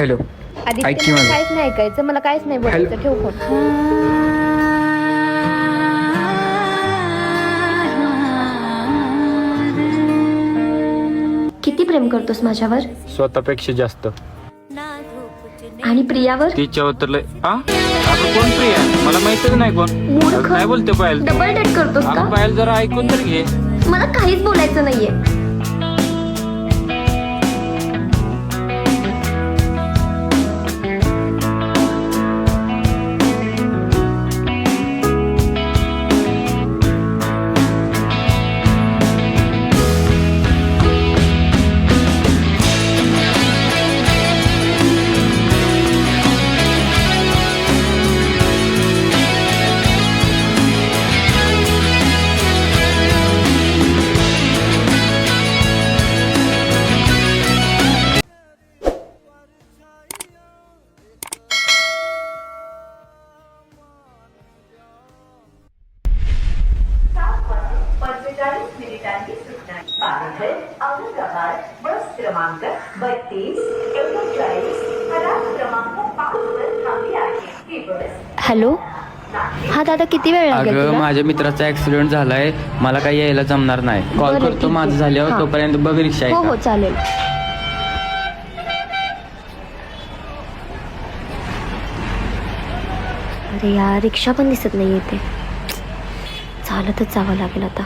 Hello, Aditya, ऐक की मला माझं. काहीच नाही ऐकायचं, मला काहीच नाही बोलायचं. ठेव फोन. किती प्रेम करतोस माझ्यावर स्वतःपेक्षा जास्त. आणि प्रियावर? तिच्यावर तर लय अगं कोण प्रिया? मला माहितच नाही कोण. मूर्ख. अगं काय बोलते पायल? डबल डेट करतोस का? अगं पायल जरा ऐकून तर घे. मला काहीच बोलायचं नाहीये. औरंगाबाद बस क्रमांक 32 क्रमांक 5 वर थांबली आहे ही बस. हॅलो, हा दादा, किती वेळ लागेल अगं तुला? माझ्या मित्राचा ऍक्सिडेंट झालाय, मला काही यायला जमणार नाही. कॉल बरं, करतो ठीक माझं आहे. झाल्यावर. हा. तोपर्यंत बघ रिक्षा आहे हो का? हो, चालेल. अरे यार, रिक्षा पण दिसत नाही येते. चालतच जावं लागेल आता.